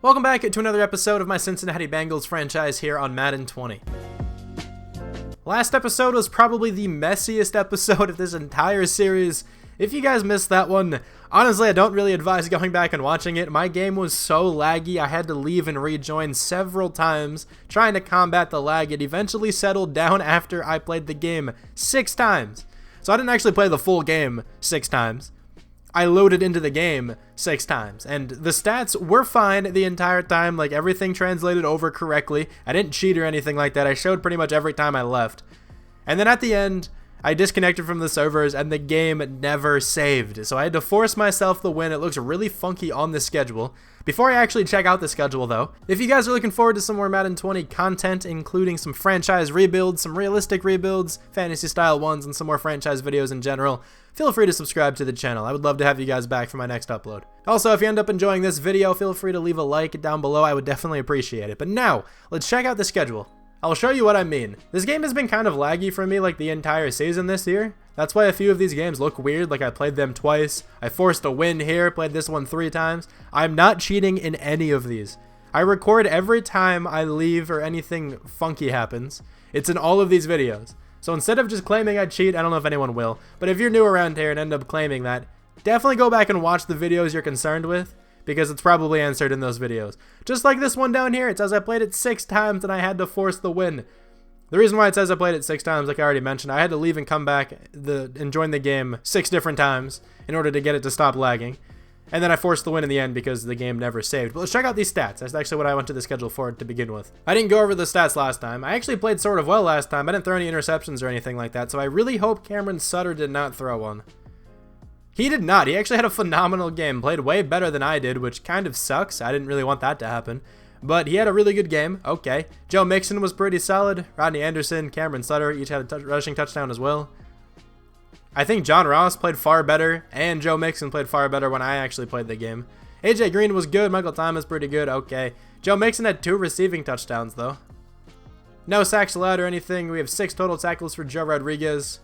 Welcome back to another episode of my Cincinnati Bengals franchise here on Madden 20. Last episode was probably the messiest episode of this entire series. If you guys missed that one, honestly, I don't really advise going back and watching it. My game was so laggy, I had to leave and rejoin several times, trying to combat the lag. It eventually settled down after I played the game 6 times. So I didn't actually play the full game 6 times. I loaded into the game 6 times, and the stats were fine the entire time. Like, everything translated over correctly. I didn't cheat or anything like that. I showed pretty much every time I left. And then at the end, I disconnected from the servers, and the game never saved. So I had to force myself the win. It looks really funky on the schedule. Before I actually check out the schedule, though, if you guys are looking forward to some more Madden 20 content, including some franchise rebuilds, some realistic rebuilds, fantasy-style ones, and some more franchise videos in general, feel free to subscribe to the channel. I would love to have you guys back for my next upload. Also, if you end up enjoying this video, feel free to leave a like down below. I would definitely appreciate it. But now, let's check out the schedule. I'll show you what I mean. This game has been kind of laggy for me like the entire season this year. That's why a few of these games look weird, like I played them twice. I forced a win here, played this one 3 times. I'm not cheating in any of these. I record every time I leave or anything funky happens. It's in all of these videos. So instead of just claiming I cheat, I don't know if anyone will, but if you're new around here and end up claiming that, definitely go back and watch the videos you're concerned with, because it's probably answered in those videos. Just like this one down here, it says I played it 6 times and I had to force the win. The reason why it says I played it 6 times, like I already mentioned, I had to leave and come back and join the game 6 different times in order to get it to stop lagging. And then I forced the win in the end because the game never saved. But let's check out these stats. That's actually what I went to the schedule for to begin with. I didn't go over the stats last time. I actually played sort of well last time. I didn't throw any interceptions or anything like that, so I really hope Cameron Sutter did not throw one. He did not. He actually had a phenomenal game. Played way better than I did, which kind of sucks. I didn't really want that to happen. But he had a really good game. Okay. Joe Mixon was pretty solid. Rodney Anderson, Cameron Sutter each had a rushing touchdown as well. I think John Ross played far better, and Joe Mixon played far better when I actually played the game. AJ Green was good. Michael Thomas pretty good. Okay. Joe Mixon had 2 receiving touchdowns, though. No sacks allowed or anything. We have 6 total tackles for Joe Rodriguez.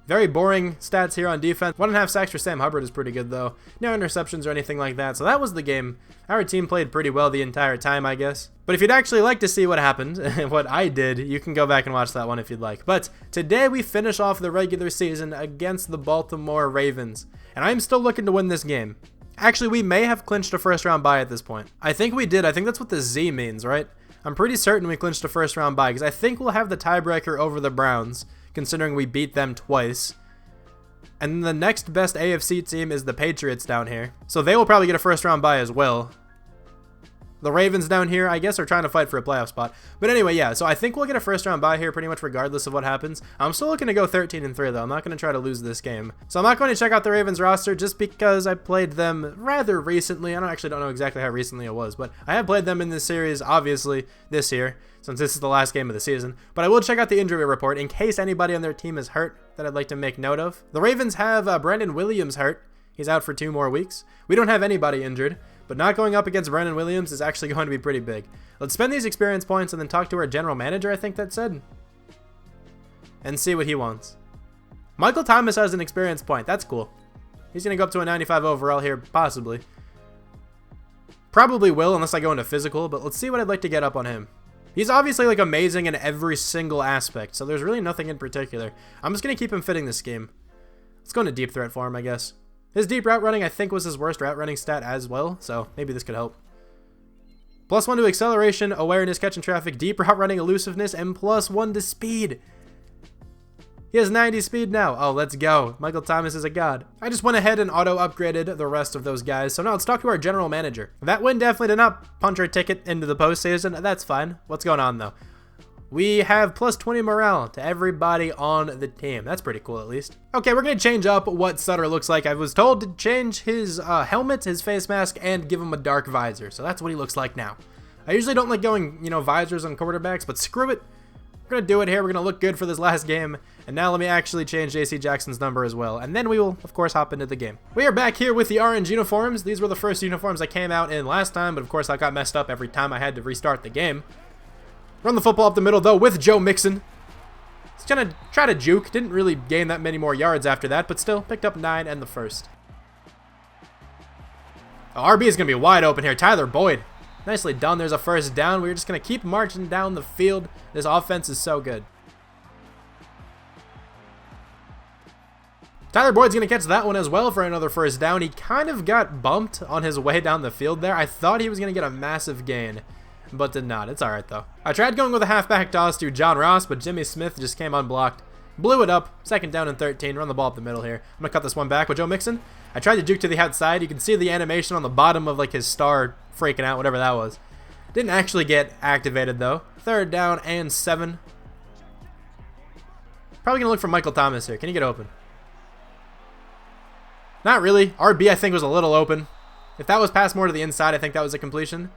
Very boring stats here on defense. 1.5 sacks for Sam Hubbard is pretty good, though. No interceptions or anything like that. So that was the game. Our team played pretty well the entire time, I guess. But if you'd actually like to see what happened, what I did, you can go back and watch that one if you'd like. But today we finish off the regular season against the Baltimore Ravens. And I'm still looking to win this game. Actually, we may have clinched a first-round bye at this point. I think we did. I think that's what the Z means, right? I'm pretty certain we clinched a first-round bye because I think we'll have the tiebreaker over the Browns, considering we beat them twice. And the next best AFC team is the Patriots down here. So they will probably get a first round bye as well. The Ravens down here, I guess, are trying to fight for a playoff spot. But anyway, yeah, so I think we'll get a first round bye here pretty much regardless of what happens. I'm still looking to go 13-3 though. I'm not going to try to lose this game. So I'm not going to check out the Ravens roster just because I played them rather recently. I don't know exactly how recently it was, but I have played them in this series, obviously, this year, since this is the last game of the season. But I will check out the injury report in case anybody on their team is hurt that I'd like to make note of. The Ravens have Brandon Williams hurt. He's out for 2 more weeks. We don't have anybody injured, but not going up against Brandon Williams is actually going to be pretty big. Let's spend these experience points and then talk to our general manager, I think that said, and see what he wants. Michael Thomas has an experience point. That's cool. He's going to go up to a 95 overall here, possibly. Probably will, unless I go into physical, but let's see what I'd like to get up on him. He's obviously like amazing in every single aspect, so there's really nothing in particular. I'm just going to keep him fitting this scheme. Let's go into deep threat for him, I guess. His deep route running, I think, was his worst route running stat as well, so maybe this could help. +1 to acceleration, awareness, catching traffic, deep route running, elusiveness, and +1 to speed. He has 90 speed now. Oh, let's go. Michael Thomas is a god. I just went ahead and auto-upgraded the rest of those guys. So now let's talk to our general manager. That win definitely did not punch our ticket into the postseason. That's fine. What's going on, though? We have +20 morale to everybody on the team. That's pretty cool, at least. Okay, we're going to change up what Sutter looks like. I was told to change his helmet, his face mask, and give him a dark visor. So that's what he looks like now. I usually don't like going, visors on quarterbacks, but screw it. We're going to do it here. We're going to look good for this last game. And now let me actually change JC Jackson's number as well. And then we will, of course, hop into the game. We are back here with the orange uniforms. These were the first uniforms I came out in last time, but of course I got messed up every time I had to restart the game. Run the football up the middle, though, with Joe Mixon. He's going to try to juke. Didn't really gain that many more yards after that, but still picked up 9 and the first. Oh, RB is going to be wide open here. Tyler Boyd. Nicely done. There's a first down. We're just going to keep marching down the field. This offense is so good. Tyler Boyd's going to catch that one as well for another first down. He kind of got bumped on his way down the field there. I thought he was going to get a massive gain, but did not. It's alright though. I tried going with a halfback toss to John Ross, but Jimmy Smith just came unblocked. Blew it up. Second down and 13. Run the ball up the middle here. I'm going to cut this one back with Joe Mixon. I tried to juke to the outside. You can see the animation on the bottom of like his star freaking out, whatever that was. Didn't actually get activated though. Third down and 7. Probably going to look for Michael Thomas here. Can you get open? Not really. RB, I think, was a little open. If that was passed more to the inside, I think that was a completion.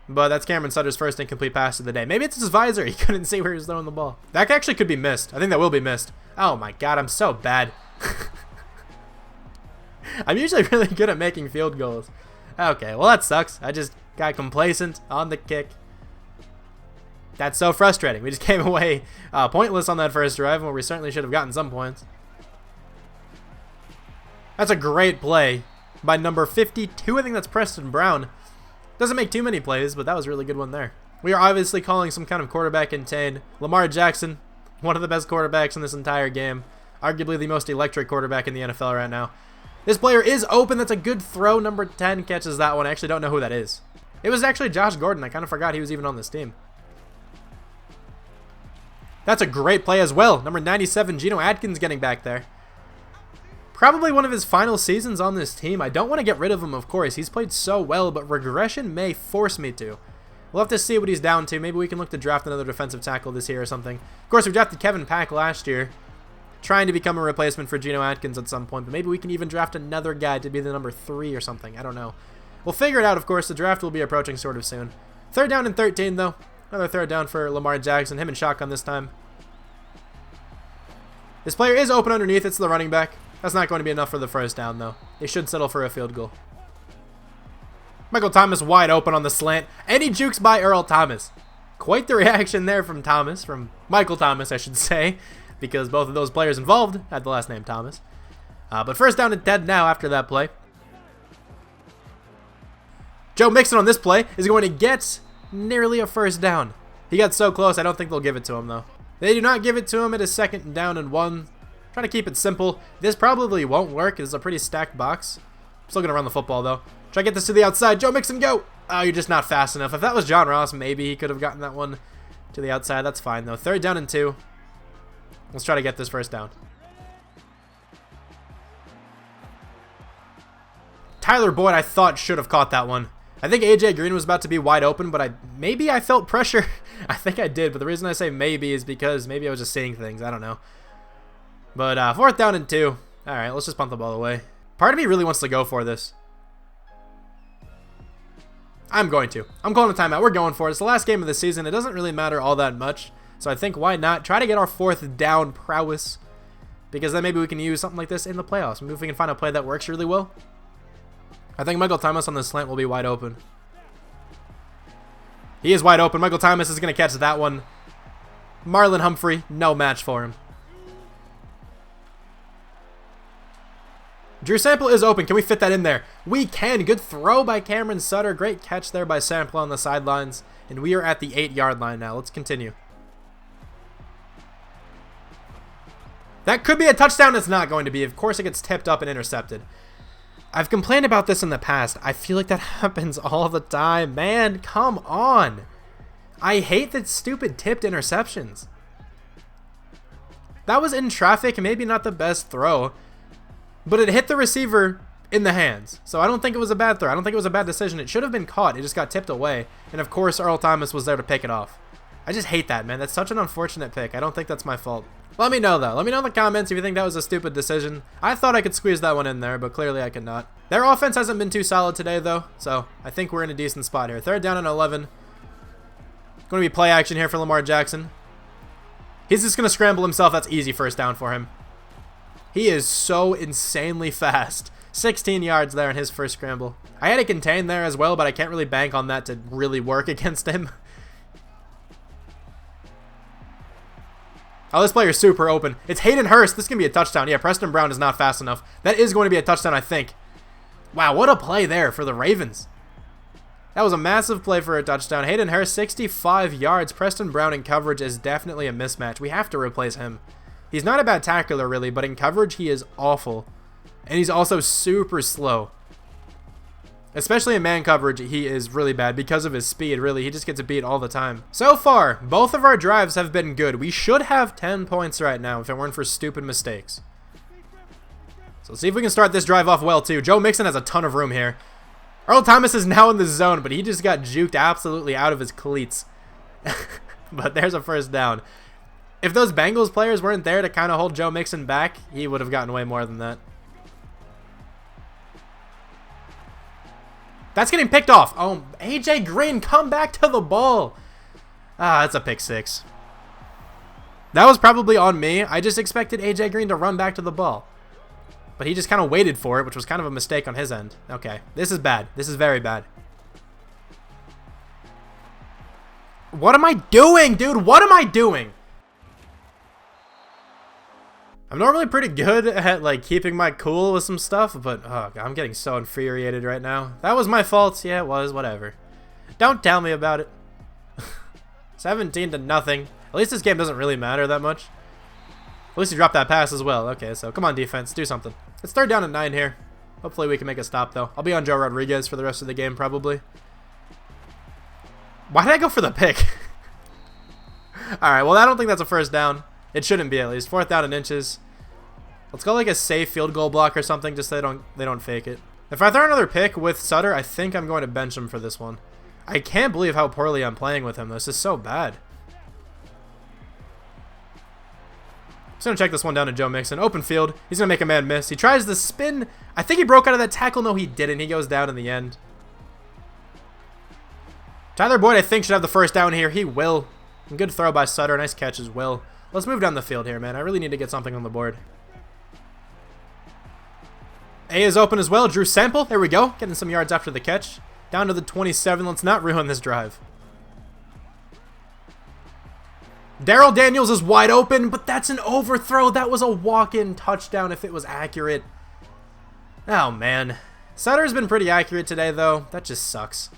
But that's Cameron Sutter's first incomplete pass of the day. Maybe it's his visor. He couldn't see where he was throwing the ball. That actually could be missed. I think that will be missed. Oh my god, I'm so bad. I'm usually really good at making field goals. Okay, well that sucks. I just got complacent on the kick. That's so frustrating. We just came away pointless on that first drive, where we certainly should have gotten some points. That's a great play by number 52. I think that's Preston Brown. Doesn't make too many plays, but that was a really good one there. We are obviously calling some kind of quarterback contain. Lamar Jackson, one of the best quarterbacks in this entire game. Arguably the most electric quarterback in the NFL right now. This player is open. That's a good throw. Number 10 catches that one. I actually don't know who that is. It was actually Josh Gordon. I kind of forgot he was even on this team. That's a great play as well. Number 97, Geno Atkins getting back there. Probably one of his final seasons on this team. I don't want to get rid of him, of course. He's played so well, but regression may force me to. We'll have to see what he's down to. Maybe we can look to draft another defensive tackle this year or something. Of course, we drafted Kevin Pack last year, trying to become a replacement for Geno Atkins at some point, but maybe we can even draft another guy to be the number 3 or something. I don't know. We'll figure it out, of course. The draft will be approaching sort of soon. Third down and 13, though. Another third down for Lamar Jackson. Him in shotgun this time. This player is open underneath. It's the running back. That's not going to be enough for the first down, though. They should settle for a field goal. Michael Thomas wide open on the slant, and he jukes by Earl Thomas. Quite the reaction there from Michael Thomas, I should say, because both of those players involved had the last name Thomas. But first down and 10 now after that play. Joe Mixon on this play is going to get nearly a first down. He got so close, I don't think they'll give it to him, though. They do not give it to him. It is second down and 1. Trying to keep it simple. This probably won't work. It's a pretty stacked box. Still going to run the football, though. Try to get this to the outside. Joe Mixon, go! Oh, you're just not fast enough. If that was John Ross, maybe he could have gotten that one to the outside. That's fine, though. Third down and 2. Let's try to get this first down. Tyler Boyd, I thought, should have caught that one. I think AJ Green was about to be wide open, but maybe I felt pressure. I think I did, but the reason I say maybe is because maybe I was just seeing things. I don't know. But fourth down and 2. All right, let's just punt the ball away. Part of me really wants to go for this. I'm going to. I'm calling a timeout. We're going for it. It's the last game of the season. It doesn't really matter all that much. So I think why not try to get our fourth down prowess, because then maybe we can use something like this in the playoffs. Maybe if we can find a play that works really well. I think Michael Thomas on the slant will be wide open. He is wide open. Michael Thomas is going to catch that one. Marlon Humphrey, no match for him. Drew Sample is open. Can we fit that in there? We can. Good throw by Cameron Sutter. Great catch there by Sample on the sidelines. And we are at the 8-yard line now. Let's continue. That could be a touchdown. It's not going to be. Of course, it gets tipped up and intercepted. I've complained about this in the past. I feel like that happens all the time. Man, come on. I hate the stupid tipped interceptions. That was in traffic. Maybe not the best throw, but it hit the receiver in the hands. So I don't think it was a bad throw. I don't think it was a bad decision. It should have been caught. It just got tipped away. And of course, Earl Thomas was there to pick it off. I just hate that, man. That's such an unfortunate pick. I don't think that's my fault. Let me know, though. Let me know in the comments if you think that was a stupid decision. I thought I could squeeze that one in there, but clearly I could not. Their offense hasn't been too solid today, though. So I think we're in a decent spot here. Third down and 11. Going to be play action here for Lamar Jackson. He's just going to scramble himself. That's easy first down for him. He is so insanely fast. 16 yards there in his first scramble. I had it contained there as well, but I can't really bank on that to really work against him. Oh, this player is super open. It's Hayden Hurst. This can be a touchdown. Yeah, Preston Brown is not fast enough. That is going to be a touchdown, I think. Wow, what a play there for the Ravens. That was a massive play for a touchdown. Hayden Hurst, 65 yards. Preston Brown in coverage is definitely a mismatch. We have to replace him. He's not a bad tackler, really, but in coverage, he is awful. And he's also super slow. Especially in man coverage, he is really bad because of his speed, really. He just gets beat all the time. So far, both of our drives have been good. We should have 10 points right now if it weren't for stupid mistakes. So let's see if we can start this drive off well, too. Joe Mixon has a ton of room here. Earl Thomas is now in the zone, but he just got juked absolutely out of his cleats. But there's a first down. If those Bengals players weren't there to kind of hold Joe Mixon back, he would have gotten way more than that. That's getting picked off. Oh, AJ Green, come back to the ball. Ah, that's a pick six. That was probably on me. I just expected AJ Green to run back to the ball. But he just kind of waited for it, which was kind of a mistake on his end. Okay, this is bad. This is very bad. What am I doing, dude? What am I doing? I'm normally pretty good at, like, keeping my cool with some stuff, but oh, God, I'm getting so infuriated right now. That was my fault. Yeah, it was. Whatever. Don't tell me about it. 17-0. At least this game doesn't really matter that much. At least he dropped that pass as well. Okay, so come on, defense. Do something. It's 3rd down and 9 here. Hopefully we can make a stop, though. I'll be on Joe Rodriguez for the rest of the game, probably. Why did I go for the pick? Alright, well, I don't think that's a first down. It shouldn't be, at least. 4th down and inches. Let's go like a safe field goal block or something, just so they don't fake it. If I throw another pick with Sutter, I think I'm going to bench him for this one. I can't believe how poorly I'm playing with him. This is so bad. Just going to check this one down to Joe Mixon. Open field. He's going to make a man miss. He tries the spin. I think he broke out of that tackle. No, he didn't. He goes down in the end. Tyler Boyd, I think, should have the first down here. He will. Good throw by Sutter. Nice catch as well. Let's move down the field here, man. I really need to get something on the board. A is open as well. Drew Sample. There we go. Getting some yards after the catch. Down to the 27. Let's not ruin this drive. Darrell Daniels is wide open, but that's an overthrow. That was a walk-in touchdown if it was accurate. Oh, man. Sutter's been pretty accurate today, though. That just sucks.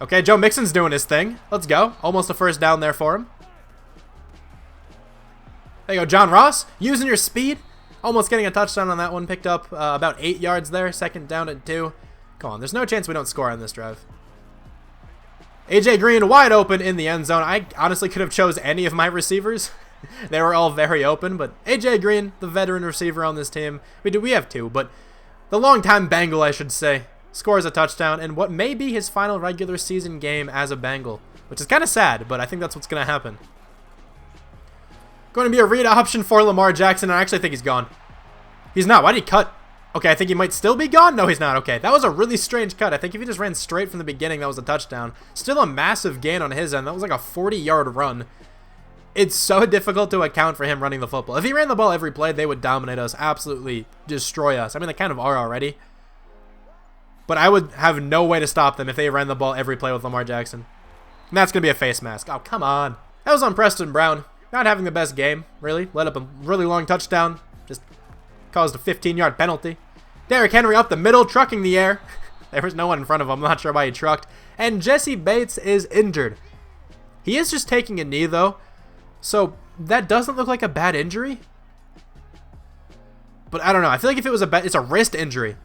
Okay, Joe Mixon's doing his thing. Let's go. Almost a first down there for him. There you go, John Ross. Using your speed. Almost getting a touchdown on that one. Picked up about 8 yards there. 2nd down and 2. Come on, there's no chance we don't score on this drive. AJ Green wide open in the end zone. I honestly could have chose any of my receivers. They were all very open, but AJ Green, the veteran receiver on this team. We have 2, but the longtime Bengal, I should say, scores a touchdown in what may be his final regular season game as a Bengal, which is kind of sad, but I think that's what's going to happen. Going to be a read option for Lamar Jackson, and I actually think he's gone. He's not. Why did he cut? Okay, I think he might still be gone. No, he's not. Okay, that was a really strange cut. I think if he just ran straight from the beginning, that was a touchdown. Still a massive gain on his end. That was like a 40-yard run. It's so difficult to account for him running the football. If he ran the ball every play, they would dominate us, absolutely destroy us. I mean, they kind of are already. But I would have no way to stop them if they ran the ball every play with Lamar Jackson. And that's going to be a face mask. Oh, come on. That was on Preston Brown. Not having the best game, really. Let up a really long touchdown. Just caused a 15-yard penalty. Derrick Henry up the middle, trucking the air. There was no one in front of him. I'm not sure why he trucked. And Jesse Bates is injured. He is just taking a knee, though. So that doesn't look like a bad injury. But I don't know. I feel like if it was it's a wrist injury.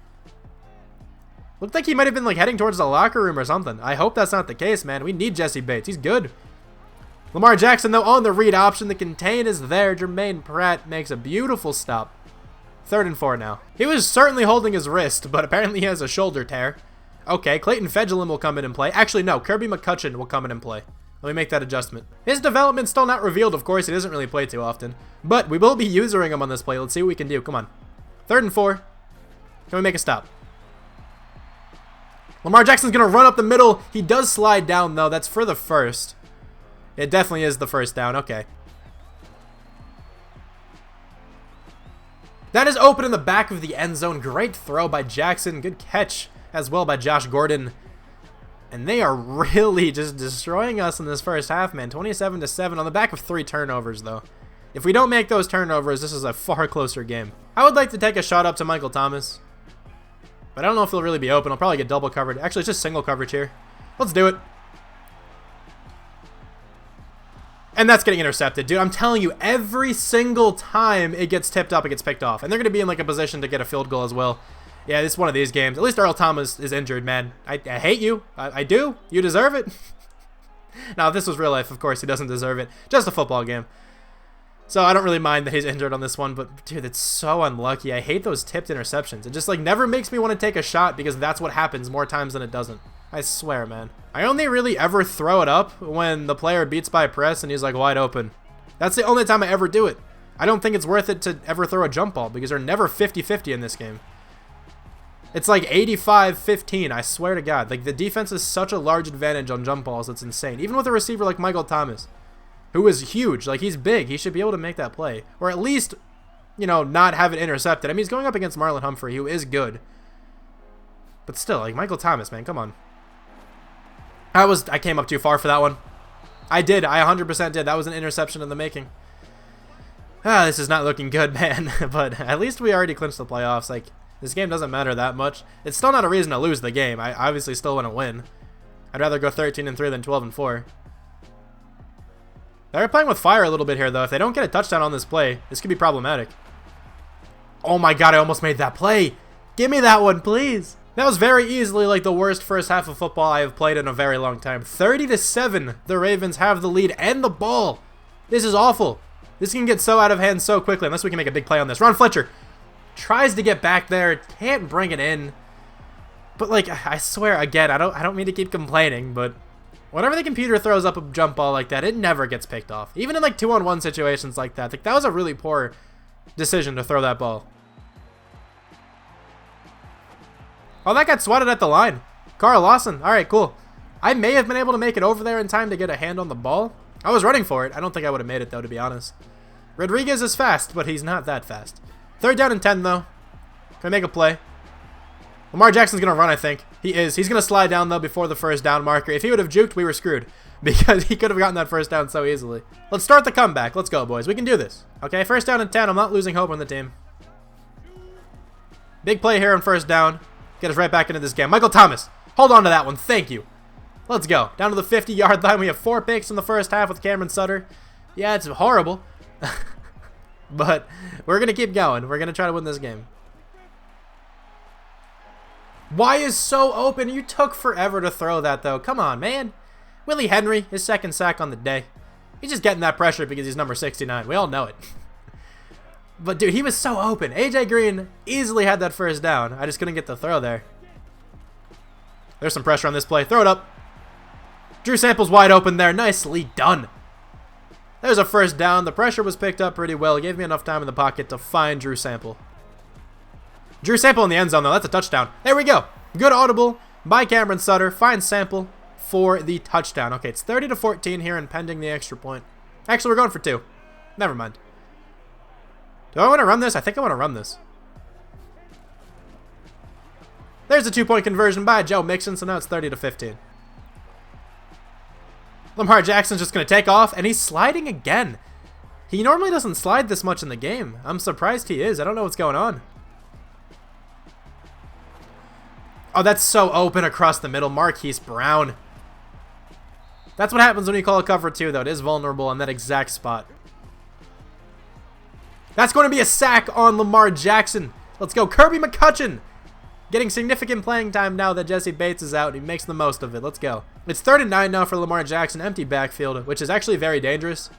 Looked like he might have been like heading towards the locker room or something. I hope that's not the case, man. We need Jesse Bates. He's good. Lamar Jackson, though, on the read option. The contain is there. Jermaine Pratt makes a beautiful stop. 3rd and 4 now. He was certainly holding his wrist, but apparently he has a shoulder tear. Okay, Clayton Fejedelem will come in and play. Actually, no. Kirby McCutcheon will come in and play. Let me make that adjustment. His development's still not revealed, of course. He doesn't really play too often. But we will be using him on this play. Let's see what we can do. Come on. 3rd and 4. Can we make a stop? Lamar Jackson's going to run up the middle. He does slide down, though. That's for the first. It definitely is the first down. Okay. That is open in the back of the end zone. Great throw by Jackson. Good catch as well by Josh Gordon. And they are really just destroying us in this first half, man. 27-7 on the back of 3 turnovers, though. If we don't make those turnovers, this is a far closer game. I would like to take a shot up to Michael Thomas. But I don't know if he'll really be open. I'll probably get double covered. Actually, it's just single coverage here. Let's do it. And that's getting intercepted. Dude, I'm telling you, every single time it gets tipped up, it gets picked off. And they're going to be in like a position to get a field goal as well. Yeah, this is one of these games. At least Earl Thomas is injured, man. I hate you. I do. You deserve it. Now, if this was real life, of course, he doesn't deserve it. Just a football game. So I don't really mind that he's injured on this one. But, dude, it's so unlucky. I hate those tipped interceptions. It just, like, never makes me want to take a shot because that's what happens more times than it doesn't. I swear, man. I only really ever throw it up when the player beats by press and he's, like, wide open. That's the only time I ever do it. I don't think it's worth it to ever throw a jump ball because they're never 50-50 in this game. It's like 85-15, I swear to God. Like, the defense is such a large advantage on jump balls, it's insane. Even with a receiver like Michael Thomas, who is huge. Like, he's big. He should be able to make that play. Or at least, you know, not have it intercepted. I mean, he's going up against Marlon Humphrey, who is good. But still, like, Michael Thomas, man, come on. I came up too far for that one. I did. I 100% did. That was an interception in the making. This is not looking good, man. But at least we already clinched the playoffs. Like, this game doesn't matter that much. It's still not a reason to lose the game. I obviously still want to win. I'd rather go 13-3 than 12-4. They're playing with fire a little bit here, though. If they don't get a touchdown on this play, this could be problematic. Oh my God, I almost made that play. Give me that one, please. That was very easily like the worst first half of football I have played in a very long time. 30-7, the Ravens have the lead and the ball. This is awful. This can get so out of hand so quickly unless we can make a big play on this. Ron Fletcher tries to get back there, can't bring it in. But like, I swear again, I don't mean to keep complaining, but whenever the computer throws up a jump ball like that, it never gets picked off. Even in like 2-on-1 situations like that. Like, that was a really poor decision to throw that ball. Oh, that got swatted at the line. Carl Lawson. All right, cool. I may have been able to make it over there in time to get a hand on the ball. I was running for it. I don't think I would have made it, though, to be honest. Rodriguez is fast, but he's not that fast. 3rd down and 10, though. Can I make a play? Lamar Jackson's going to run, I think. He is. He's going to slide down, though, before the 1st down marker. If he would have juked, we were screwed. Because he could have gotten that 1st down so easily. Let's start the comeback. Let's go, boys. We can do this. Okay, 1st down and 10. I'm not losing hope on the team. Big play here on 1st down. Get us right back into this game. Michael Thomas. Hold on to that one. Thank you. Let's go. Down to the 50-yard line. We have 4 picks in the first half with Cameron Sutter. Yeah, it's horrible. But we're going to keep going. We're going to try to win this game. Why is so open? You took forever to throw that, though. Come on, man. Willie Henry, his 2nd sack on the day. He's just getting that pressure because he's number 69. We all know it. But, dude, he was so open. A.J. Green easily had that 1st down. I just couldn't get the throw there. There's some pressure on this play. Throw it up. Drew Sample's wide open there. Nicely done. There's a 1st down. The pressure was picked up pretty well. It gave me enough time in the pocket to find Drew Sample. Drew Sample in the end zone, though. That's a touchdown. There we go. Good audible by Cameron Sutter. Finds Sample for the touchdown. Okay, it's 30-14 here and pending the extra point. Actually, we're going for 2. Never mind. Do I want to run this? I think I want to run this. There's a 2-point conversion by Joe Mixon, so now it's 30-15. Lamar Jackson's just going to take off, and he's sliding again. He normally doesn't slide this much in the game. I'm surprised he is. I don't know what's going on. Oh, that's so open across the middle. Marquise Brown. That's what happens when you call a cover 2, though. It is vulnerable in that exact spot. That's going to be a sack on Lamar Jackson. Let's go. Kirby McCutcheon getting significant playing time now that Jesse Bates is out. He makes the most of it. Let's go. It's 3rd and 9 now for Lamar Jackson. Empty backfield, which is actually very dangerous.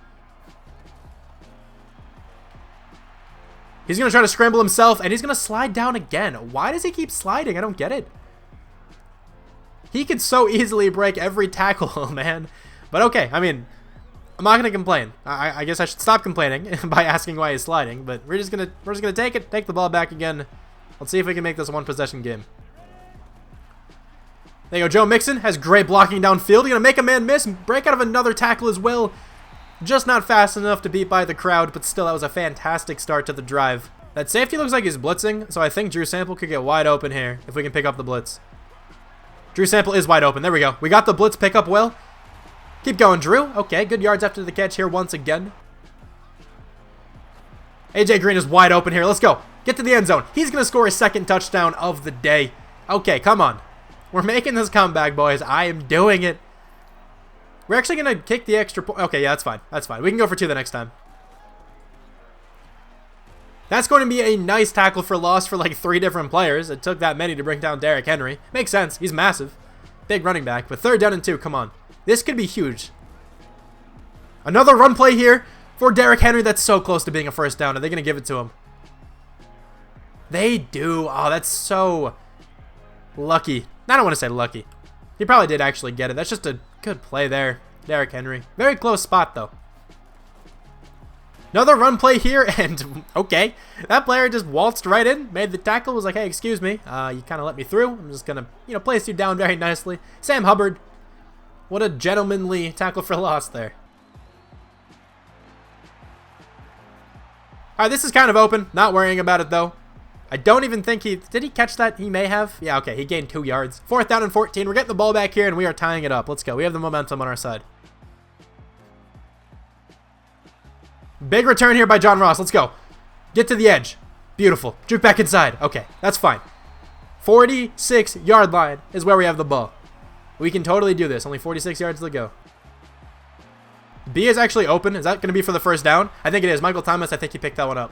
He's going to try to scramble himself, and he's going to slide down again. Why does he keep sliding? I don't get it. He could so easily break every tackle, man. But okay, I mean, I'm not gonna complain. I guess I should stop complaining by asking why he's sliding. But we're just gonna take the ball back again. Let's see if we can make this a 1-possession game. There you go. Joe Mixon has great blocking downfield. He's gonna make a man miss, break out of another tackle as well. Just not fast enough to beat by the crowd, but still, that was a fantastic start to the drive. That safety looks like he's blitzing, so I think Drew Sample could get wide open here if we can pick up the blitz. Drew Sample is wide open. There we go. We got the blitz pick up well. Keep going, Drew. Okay, good yards after the catch here once again. A.J. Green is wide open here. Let's go. Get to the end zone. He's going to score his second touchdown of the day. Okay, come on. We're making this comeback, boys. I am doing it. We're actually going to kick the extra point. Okay, yeah, that's fine. That's fine. We can go for 2 the next time. That's going to be a nice tackle for loss for like 3 different players. It took that many to bring down Derrick Henry. Makes sense. He's massive. Big running back. But 3rd down and 2. Come on. This could be huge. Another run play here for Derrick Henry. That's so close to being a first down. Are they going to give it to him? They do. Oh, that's so lucky. I don't want to say lucky. He probably did actually get it. That's just a good play there. Derrick Henry. Very close spot, though. Another run play here, and okay. That player just waltzed right in, made the tackle, was like, hey, excuse me. You kind of let me through. I'm just going to, place you down very nicely. Sam Hubbard. What a gentlemanly tackle for loss there. All right, this is kind of open. Not worrying about it, though. I don't even think did he catch that? He may have. Yeah, okay, he gained 2 yards. 4th down and 14. We're getting the ball back here, and we are tying it up. Let's go. We have the momentum on our side. Big return here by John Ross. Let's go. Get to the edge. Beautiful. Juke back inside. Okay, that's fine. 46-yard line is where we have the ball. We can totally do this. Only 46 yards to go. B is actually open. Is that going to be for the first down? I think it is. Michael Thomas, I think he picked that one up.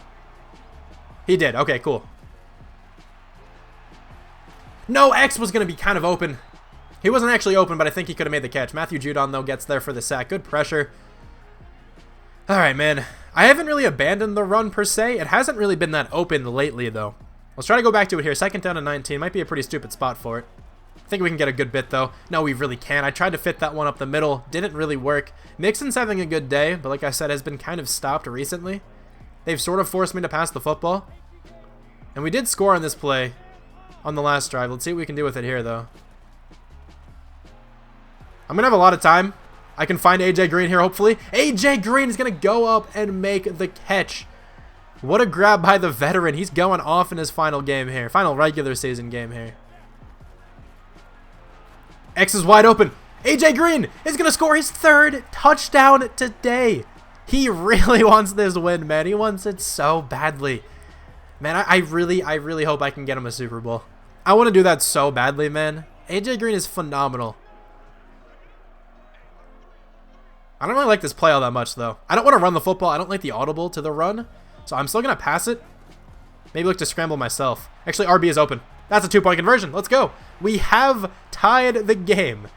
He did. Okay, cool. No, X was going to be kind of open. He wasn't actually open, but I think he could have made the catch. Matthew Judon, though, gets there for the sack. Good pressure. All right, man. I haven't really abandoned the run, per se. It hasn't really been that open lately, though. Let's try to go back to it here. 2nd down and 19. Might be a pretty stupid spot for it. I think we can get a good bit, though. No, we really can't. I tried to fit that one up the middle. Didn't really work. Mixon's having a good day, but like I said, has been kind of stopped recently. They've sort of forced me to pass the football. And we did score on this play on the last drive. Let's see what we can do with it here, though. I'm going to have a lot of time. I can find A.J. Green here, hopefully. A.J. Green is going to go up and make the catch. What a grab by the veteran. He's going off in his final game here. Final regular season game here. X is wide open. A.J. Green is going to score his 3rd touchdown today. He really wants this win, man. He wants it so badly. Man, I really hope I can get him a Super Bowl. I want to do that so badly, man. A.J. Green is phenomenal. I don't really like this play all that much, though. I don't want to run the football. I don't like the audible to the run. So I'm still going to pass it. Maybe look to scramble myself. Actually, RB is open. That's a 2-point conversion. Let's go. We have tied the game.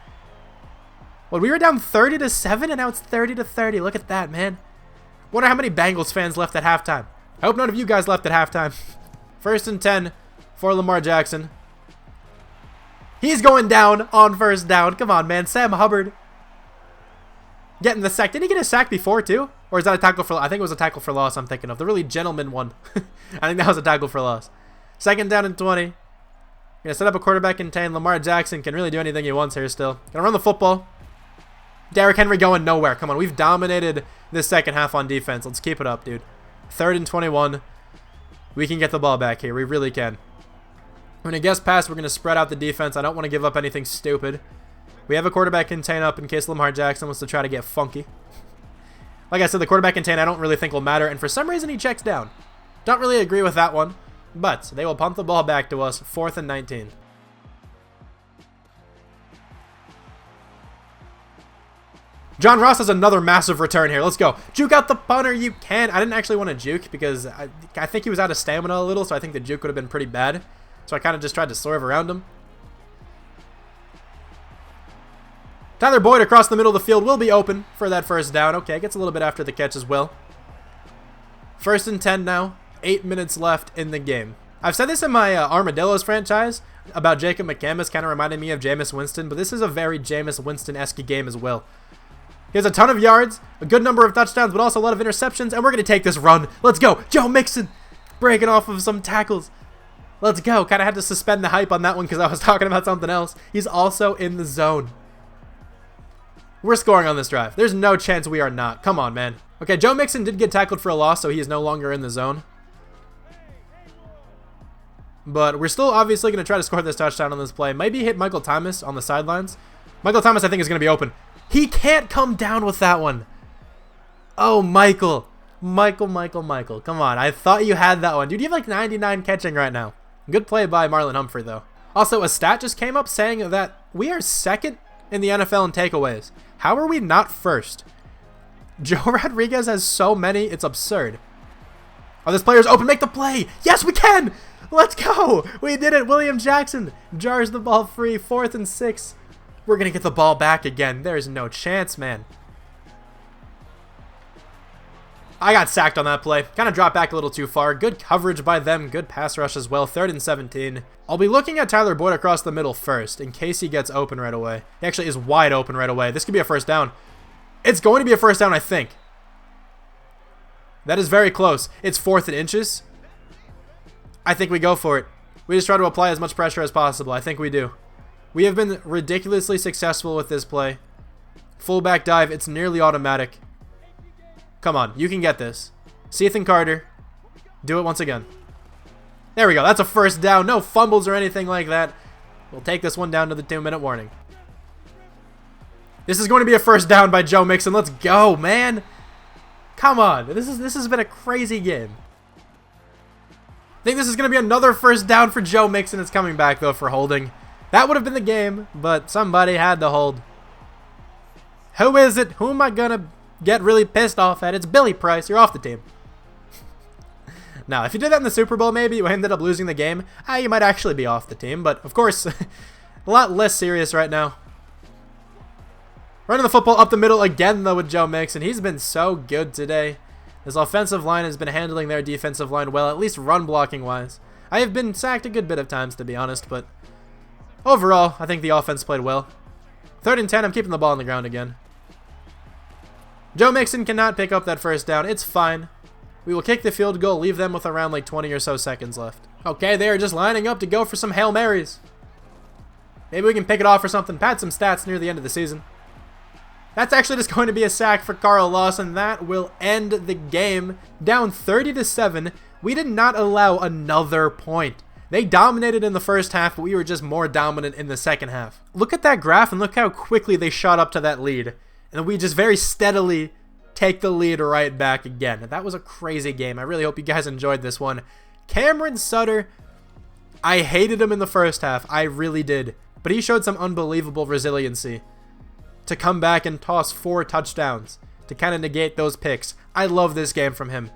Well, we were down 30-7, and now it's 30-30. Look at that, man. Wonder how many Bengals fans left at halftime. I hope none of you guys left at halftime. 1st and 10 for Lamar Jackson. He's going down on 1st down. Come on, man. Sam Hubbard getting the sack. Did he get a sack before, too? Or is that a tackle for... I think it was a tackle for loss I'm thinking of. The really gentleman one. I think that was a tackle for loss. 2nd down and 20. Going to set up a quarterback and 10. Lamar Jackson can really do anything he wants here still. Going to run the football. Derrick Henry going nowhere. Come on, we've dominated this second half on defense. Let's keep it up, dude. 3rd and 21. We can get the ball back here. We really can. We're going to guess pass. We're going to spread out the defense. I don't want to give up anything stupid. We have a quarterback contain up in case Lamar Jackson wants to try to get funky. Like I said, the quarterback contain I don't really think will matter. And for some reason, he checks down. Don't really agree with that one. But they will punt the ball back to us. 4th and 19. John Ross has another massive return here. Let's go. Juke out the punter. You can. I didn't actually want to juke because I think he was out of stamina a little, so I think the juke would have been pretty bad. So I kind of just tried to swerve around him. Tyler Boyd across the middle of the field will be open for that 1st down. Okay, gets a little bit after the catch as well. 1st and 10 now. 8 minutes left in the game. I've said this in my Armadillos franchise about Jacob McCamus, kind of reminded me of Jameis Winston, but this is a very Jameis Winston-esque game as well. He has a ton of yards, a good number of touchdowns, but also a lot of interceptions, and we're going to take this run. Let's go. Joe Mixon breaking off of some tackles. Let's go. Kind of had to suspend the hype on that one because I was talking about something else. He's also in the zone. We're scoring on this drive. There's no chance we are not. Come on, man. Okay, Joe Mixon did get tackled for a loss, so he is no longer in the zone. But we're still obviously going to try to score this touchdown on this play. Maybe hit Michael Thomas on the sidelines. Michael Thomas, I think, is going to be open. He can't come down with that one. Oh, Michael. Michael. Come on. I thought you had that one. Dude, you have like 99 catching right now. Good play by Marlon Humphrey, though. Also, a stat just came up saying that we are second in the NFL in takeaways. How are we not first? Joe Rodriguez has so many, it's absurd. Oh, this player's open. Make the play. Yes, we can. Let's go. We did it. William Jackson jars the ball free. 4th and 6. We're going to get the ball back again. There's no chance, man. I got sacked on that play. Kind of dropped back a little too far. Good coverage by them. Good pass rush as well. 3rd and 17. I'll be looking at Tyler Boyd across the middle first in case he gets open right away. He actually is wide open right away. This could be a first down. It's going to be a first down, I think. That is very close. It's 4th and inches. I think we go for it. We just try to apply as much pressure as possible. I think we do. We have been ridiculously successful with this play. Fullback dive. It's nearly automatic. Come on. You can get this. Ethan Carter. Do it once again. There we go. That's a first down. No fumbles or anything like that. We'll take this one down to the 2-minute warning. This is going to be a first down by Joe Mixon. Let's go, man. Come on. This has been a crazy game. I think this is going to be another first down for Joe Mixon. It's coming back, though, for holding. That would have been the game, but somebody had to hold. Who is it? Who am I going to get really pissed off at? It's Billy Price. You're off the team. Now, if you did that in the Super Bowl, maybe you ended up losing the game, you might actually be off the team. But, of course, a lot less serious right now. Running the football up the middle again, though, with Joe Mixon. He's been so good today. His offensive line has been handling their defensive line well, at least run blocking wise. I have been sacked a good bit of times, to be honest, but overall, I think the offense played well. 3rd and 10, I'm keeping the ball on the ground again. Joe Mixon cannot pick up that first down. It's fine. We will kick the field goal, leave them with around like 20 or so seconds left. Okay, they are just lining up to go for some Hail Marys. Maybe we can pick it off or something. Pad some stats near the end of the season. That's actually just going to be a sack for Carl Lawson. That will end the game. Down 30-7. We did not allow another point. They dominated in the first half, but we were just more dominant in the second half. Look at that graph and look how quickly they shot up to that lead. And we just very steadily take the lead right back again. That was a crazy game. I really hope you guys enjoyed this one. Cameron Sutter, I hated him in the first half. I really did. But he showed some unbelievable resiliency to come back and toss 4 touchdowns to kind of negate those picks. I love this game from him.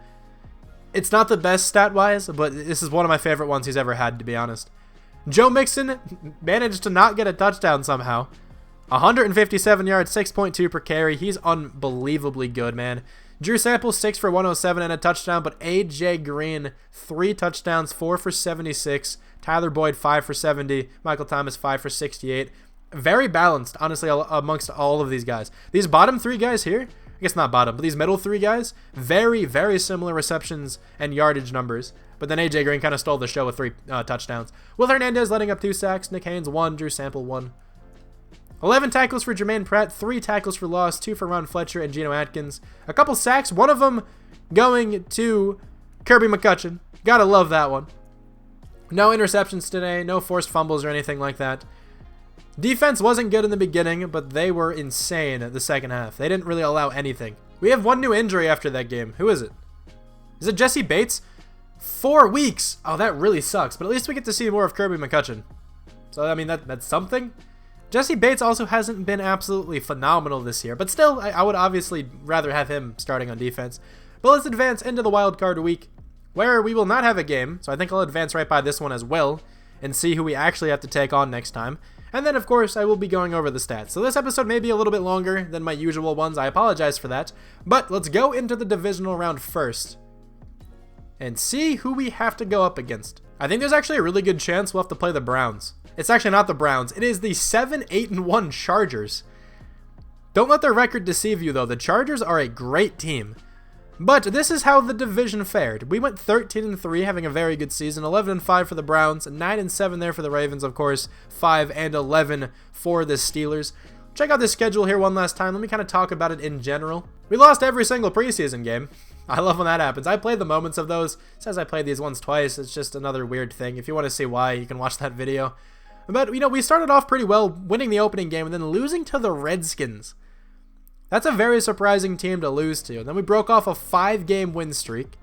It's not the best stat-wise, but this is one of my favorite ones he's ever had, to be honest. Joe Mixon managed to not get a touchdown somehow. 157 yards, 6.2 per carry. He's unbelievably good, man. Drew Sample, 6 for 107 and a touchdown, but A.J. Green, 3 touchdowns, 4 for 76. Tyler Boyd, 5 for 70. Michael Thomas, 5 for 68. Very balanced, honestly, amongst all of these guys. These bottom 3 guys here, I guess not bottom, but these middle 3 guys, very, very similar receptions and yardage numbers. But then A.J. Green kind of stole the show with 3 touchdowns. Will Hernandez letting up 2 sacks. Nick Haynes, 1. Drew Sample, 1. 11 tackles for Jermaine Pratt, 3 tackles for loss, 2 for Ron Fletcher and Geno Atkins. A couple sacks, one of them going to Kirby McCutcheon. Gotta love that one. No interceptions today, no forced fumbles or anything like that. Defense wasn't good in the beginning, but they were insane the second half. They didn't really allow anything. We have 1 new injury after that game. Who is it? Is it Jesse Bates? 4 weeks! Oh, that really sucks, but at least we get to see more of Kirby McCutcheon. So, I mean, that's something. Jesse Bates also hasn't been absolutely phenomenal this year, but still, I would obviously rather have him starting on defense. But let's advance into the wild card week, where we will not have a game, so I think I'll advance right by this one as well, and see who we actually have to take on next time. And then, of course, I will be going over the stats. So this episode may be a little bit longer than my usual ones. I apologize for that. But let's go into the divisional round first and see who we have to go up against. I think there's actually a really good chance we'll have to play the Browns. It's actually not the Browns. It is the 7-8-1 Chargers. Don't let their record deceive you, though. The Chargers are a great team. But this is how the division fared. We went 13-3, having a very good season. 11-5 for the Browns, 9-7 there for the Ravens, of course. 5-11 for the Steelers. Check out this schedule here one last time. Let me kind of talk about it in general. We lost every single preseason game. I love when that happens. I played the moments of those. It says I played these ones twice. It's just another weird thing. If you want to see why, you can watch that video. But, you know, we started off pretty well, winning the opening game and then losing to the Redskins. That's a very surprising team to lose to. And then we broke off a 5-game win streak.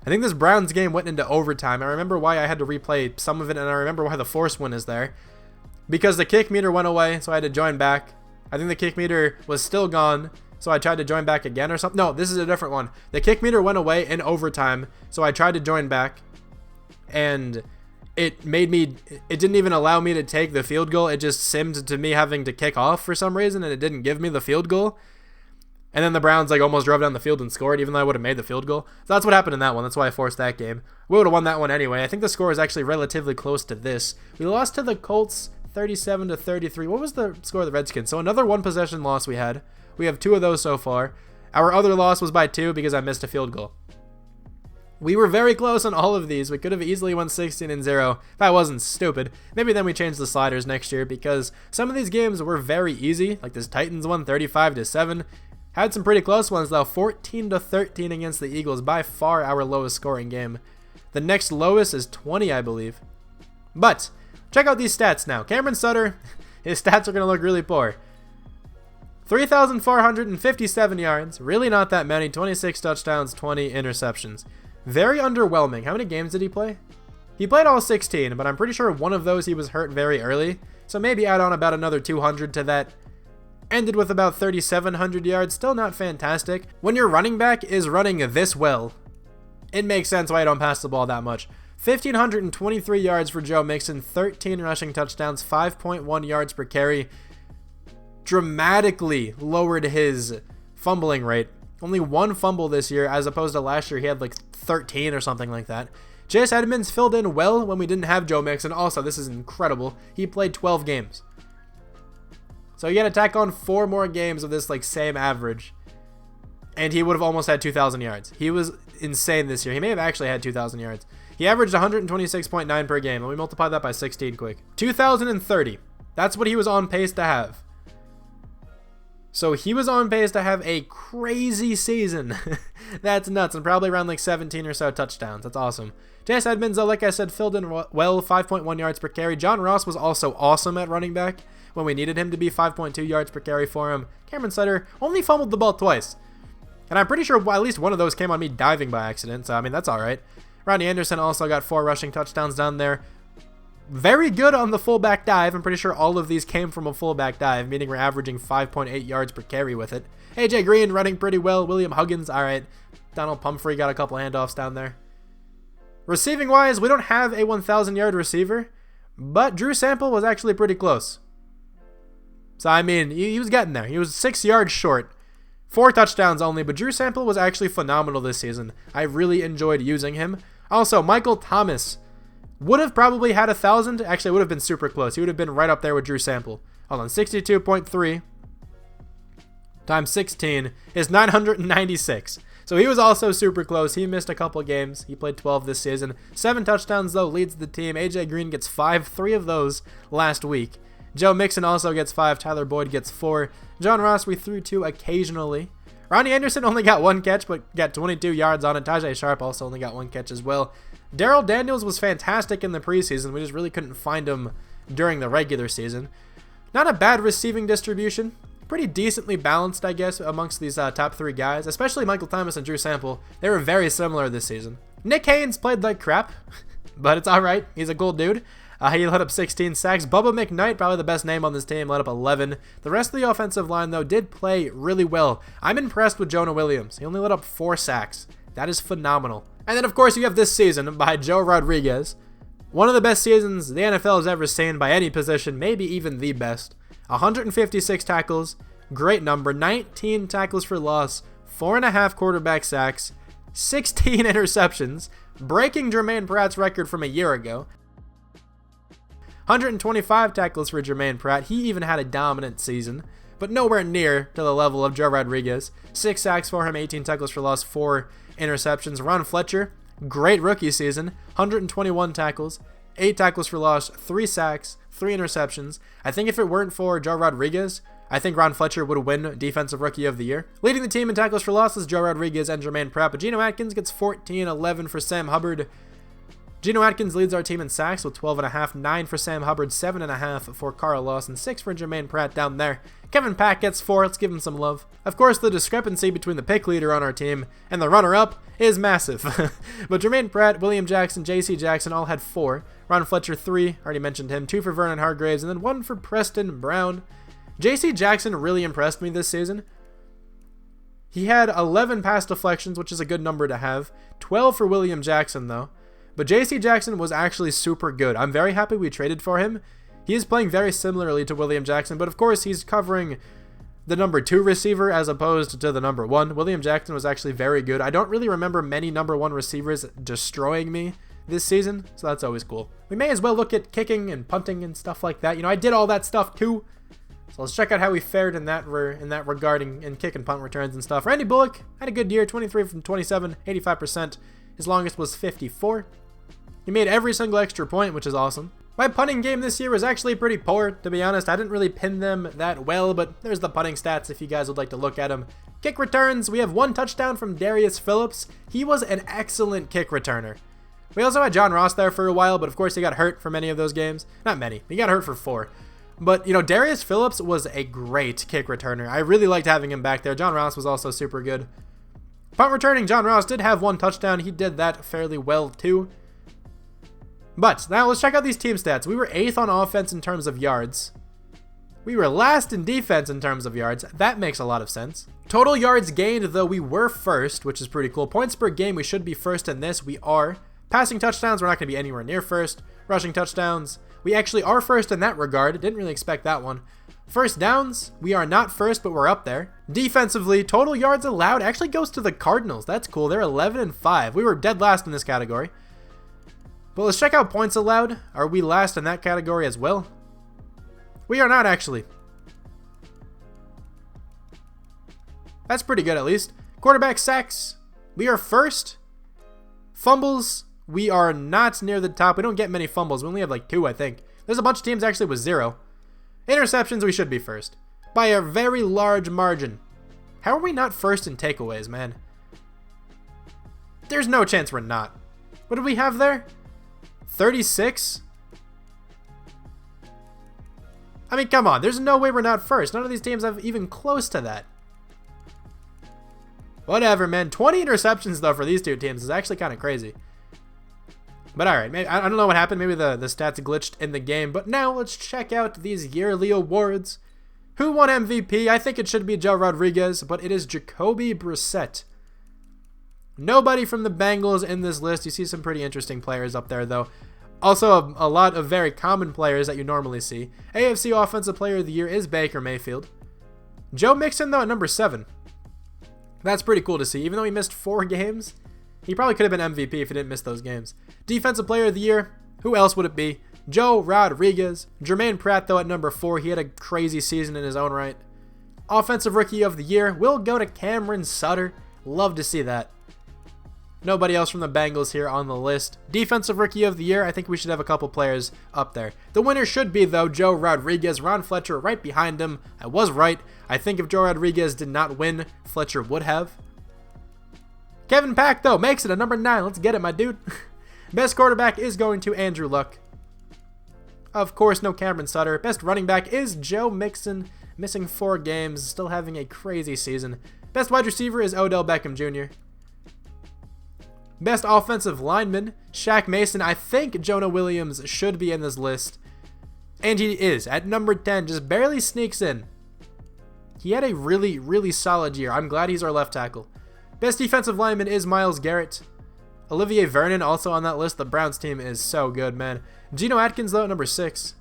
I think this Browns game went into overtime. I remember why I had to replay some of it, and I remember why the force win is there. Because the kick meter went away, so I had to join back. I think the kick meter was still gone, so I tried to join back again or something. No, this is a different one. The kick meter went away in overtime, so I tried to join back, and it didn't even allow me to take the field goal. It just simmed to me having to kick off for some reason, and it didn't give me the field goal. And then the Browns almost drove down the field and scored, even though I would have made the field goal. So that's what happened in that one. That's why I forced that game. We would have won that one anyway. I think the score is actually relatively close to this. We lost to the Colts 37-33. What was the score of the Redskins? So another one possession loss we had. We have 2 of those so far. Our other loss was by 2 because I missed a field goal. We were very close on all of these. We could have easily won 16-0 if I wasn't stupid. Maybe then we change the sliders next year, because some of these games were very easy. Like this Titans one, 35-7. Had some pretty close ones though. 14-13 against the Eagles, by far our lowest scoring game. The next lowest is 20, I believe. But check out these stats now. Cameron Sutter, his stats are going to look really poor. 3,457 yards, really not that many. 26 touchdowns, 20 interceptions. Very underwhelming. How many games did he play? He played all 16, but I'm pretty sure one of those he was hurt very early. So maybe add on about another 200 to that. Ended with about 3,700 yards. Still not fantastic. When your running back is running this well, it makes sense why you don't pass the ball that much. 1,523 yards for Joe Mixon. 13 rushing touchdowns. 5.1 yards per carry. Dramatically lowered his fumbling rate. Only 1 fumble this year, as opposed to last year he had like 13 or something like that. Chase Edmonds filled in well when we didn't have Joe Mixon. Also, this is incredible. He played 12 games. So you got to tack on 4 more games of this like same average, and he would have almost had 2,000 yards. He was insane this year. He may have actually had 2,000 yards. He averaged 126.9 per game, and we multiply that by 16 quick. 2,030. That's what he was on pace to have. So he was on pace to have a crazy season. That's nuts. And probably around like 17 or so touchdowns. That's awesome. Chase Edmonds, though, like I said, filled in well, 5.1 yards per carry. John Ross was also awesome at running back when we needed him to be. 5.2 yards per carry for him. Cameron Sutter only fumbled the ball twice. And I'm pretty sure at least one of those came on me diving by accident. So, I mean, that's all right. Rodney Anderson also got 4 rushing touchdowns down there. Very good on the fullback dive. I'm pretty sure all of these came from a fullback dive, meaning we're averaging 5.8 yards per carry with it. AJ Green running pretty well. William Huggins, all right. Donald Pumphrey got a couple handoffs down there. Receiving wise, we don't have a 1,000-yard receiver, but Drew Sample was actually pretty close. So, I mean, he was getting there. He was 6 yards short. 4 touchdowns only, but Drew Sample was actually phenomenal this season. I really enjoyed using him. Also, Michael Thomas would have probably had 1,000. Actually, it would have been super close. He would have been right up there with Drew Sample. Hold on, 62.3 times 16 is 996. So he was also super close. He missed a couple games. He played 12 this season. 7 touchdowns, though, leads the team. AJ Green gets 5, 3 of those last week. Joe Mixon also gets 5. Tyler Boyd gets 4. John Ross we threw to occasionally. Ronnie Anderson only got 1 catch, but got 22 yards on it. Tajay Sharp also only got 1 catch as well. Darrell Daniels was fantastic in the preseason. We just really couldn't find him during the regular season. Not a bad receiving distribution. Pretty decently balanced, I guess, amongst these top 3 guys, especially Michael Thomas and Drew Sample. They were very similar this season. Nick Haynes played like crap, but it's all right. He's a cool dude. He let up 16 sacks. Bubba McKnight, probably the best name on this team, let up 11. The rest of the offensive line, though, did play really well. I'm impressed with Jonah Williams. He only let up 4 sacks. That is phenomenal. And then, of course, you have this season by Joe Rodriguez. One of the best seasons the NFL has ever seen by any position, maybe even the best. 156 tackles, great number. 19 tackles for loss, 4.5 quarterback sacks, 16 interceptions, breaking Jermaine Pratt's record from a year ago. 125 tackles for Jermaine Pratt. He even had a dominant season, but nowhere near to the level of Joe Rodriguez. 6 sacks for him, 18 tackles for loss, 4 interceptions. Ron Fletcher, great rookie season, 121 tackles, 8 tackles for loss, 3 sacks, 3 interceptions. I think if it weren't for Joe Rodriguez, I think Ron Fletcher would win Defensive Rookie of the Year. Leading the team in tackles for losses, Joe Rodriguez and Jermaine Pratt. But Geno Atkins gets 14, 11 for Sam Hubbard. Geno Atkins leads our team in sacks with 12.5, 9 for Sam Hubbard, 7.5 for Carl Lawson, 6 for Jermaine Pratt down there. Kevin Pack gets 4, let's give him some love. Of course, the discrepancy between the pick leader on our team and the runner-up is massive. But Jermaine Pratt, William Jackson, JC Jackson all had 4. Ron Fletcher 3, already mentioned him, 2 for Vernon Hargraves, and then 1 for Preston Brown. JC Jackson really impressed me this season. He had 11 pass deflections, which is a good number to have. 12 for William Jackson, though. But JC Jackson was actually super good. I'm very happy we traded for him. He is playing very similarly to William Jackson, but of course he's covering the number 2 receiver as opposed to the number 1. William Jackson was actually very good. I don't really remember many number 1 receivers destroying me this season, so that's always cool. We may as well look at kicking and punting and stuff like that. You know, I did all that stuff too. So let's check out how we fared in that regarding in kick and punt returns and stuff. Randy Bullock had a good year, 23 from 27, 85%. His longest was 54. He made every single extra point, which is awesome. My punting game this year was actually pretty poor, to be honest. I didn't really pin them that well, but there's the punting stats if you guys would like to look at them. Kick returns, we have 1 touchdown from Darius Phillips. He was an excellent kick returner. We also had John Ross there for a while, but of course he got hurt for many of those games. Not many, he got hurt for 4. But, you know, Darius Phillips was a great kick returner. I really liked having him back there. John Ross was also super good. Punt returning, John Ross did have 1 touchdown. He did that fairly well, too. But now let's check out these team stats. We were 8th on offense in terms of yards. We were last in defense in terms of yards. That makes a lot of sense. Total yards gained, though, we were first, which is pretty cool. Points per game, we should be first in this. We are. Passing touchdowns, we're not going to be anywhere near first. Rushing touchdowns, we actually are first in that regard. Didn't really expect that one. First downs, we are not first, but we're up there. Defensively, total yards allowed actually goes to the Cardinals. That's cool. They're 11-5. We were dead last in this category. But let's check out points allowed. Are we last in that category as well? We are not, actually. That's pretty good, at least. Quarterback sacks, we are first. Fumbles, we are not near the top. We don't get many fumbles. We only have like 2, I think. There's a bunch of teams actually with 0. Interceptions, we should be first. By a very large margin. How are we not first in takeaways, man? There's no chance we're not. What do we have there? 36? I mean, come on. There's no way we're not first. None of these teams have even close to that. Whatever, man. 20 interceptions, though, for these 2 teams is actually kind of crazy. But alright, I don't know what happened. Maybe the stats glitched in the game. But now let's check out these yearly awards. Who won MVP? I think it should be Joe Rodriguez, but it is Jacoby Brissett. Nobody from the Bengals in this list. You see some pretty interesting players up there, though. Also, a lot of very common players that you normally see. AFC Offensive Player of the Year is Baker Mayfield. Joe Mixon, though, at number 7. That's pretty cool to see. Even though he missed 4 games, he probably could have been MVP if he didn't miss those games. Defensive Player of the Year, who else would it be? Joe Rodriguez. Jermaine Pratt, though, at number 4. He had a crazy season in his own right. Offensive Rookie of the Year will go to Cameron Sutter. Love to see that. Nobody else from the Bengals here on the list. Defensive Rookie of the Year, I think we should have a couple players up there. The winner should be, though, Joe Rodriguez. Ron Fletcher right behind him. I was right. I think if Joe Rodriguez did not win, Fletcher would have. Kevin Pack, though, makes it a number 9. Let's get it, my dude. Best quarterback is going to Andrew Luck. Of course, no Cameron Sutter. Best running back is Joe Mixon, missing 4 games, still having a crazy season. Best wide receiver is Odell Beckham Jr. Best offensive lineman, Shaq Mason. I think Jonah Williams should be in this list. And he is, at number 10, just barely sneaks in. He had a really, really solid year. I'm glad he's our left tackle. Best defensive lineman is Myles Garrett. Olivier Vernon also on that list. The Browns team is so good, man. Geno Atkins, though, at number 6.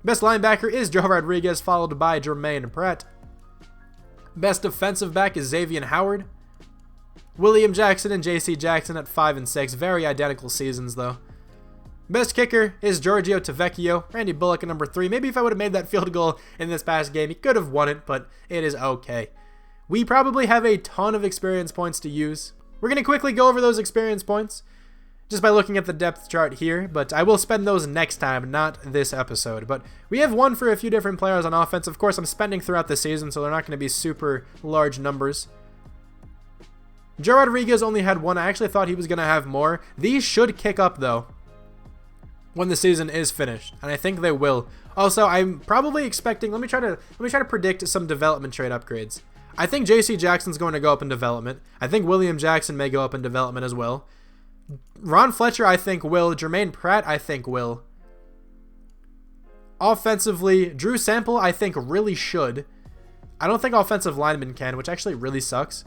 Best linebacker is Joe Rodriguez, followed by Jermaine Pratt. Best defensive back is Xavier Howard. William Jackson and JC Jackson at 5 and 6. Very identical seasons, though. Best kicker is Giorgio Tavecchio. Randy Bullock at number 3. Maybe if I would have made that field goal in this past game, he could have won it, but it is okay. We probably have a ton of experience points to use. We're going to quickly go over those experience points just by looking at the depth chart here, but I will spend those next time, not this episode. But we have one for a few different players on offense. Of course, I'm spending throughout the season, so they're not going to be super large numbers. Joe Rodriguez only had one. I actually thought he was going to have more. These should kick up, though, when the season is finished, and I think they will. Also, I'm probably expecting, let me try to predict some development trade upgrades. I think JC Jackson's going to go up in development. I think William Jackson may go up in development as well. Ron Fletcher, I think, will. Jermaine Pratt, I think, will. Offensively, Drew Sample, I think, really should. I don't think offensive linemen can, which actually really sucks.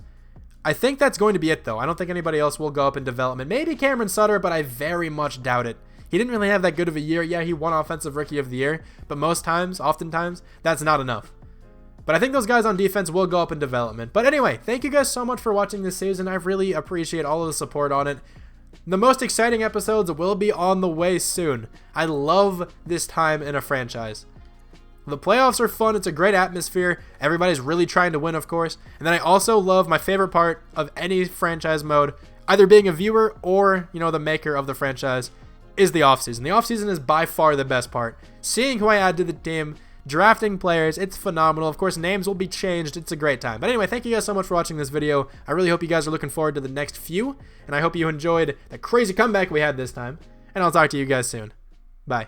I think that's going to be it, though. I don't think anybody else will go up in development. Maybe Cameron Sutter, but I very much doubt it. He didn't really have that good of a year. Yeah, he won Offensive Rookie of the Year, but oftentimes, that's not enough. But I think those guys on defense will go up in development. But anyway, thank you guys so much for watching this season. I really appreciate all of the support on it. The most exciting episodes will be on the way soon. I love this time in a franchise. The playoffs are fun. It's a great atmosphere. Everybody's really trying to win, of course. And then I also love my favorite part of any franchise mode, either being a viewer or, the maker of the franchise, is the offseason. The offseason is by far the best part. Seeing who I add to the team, drafting players, it's phenomenal. Of course, names will be changed. It's a great time. But anyway, thank you guys so much for watching this video. I really hope you guys are looking forward to the next few, and I hope you enjoyed the crazy comeback we had this time. And I'll talk to you guys soon. Bye.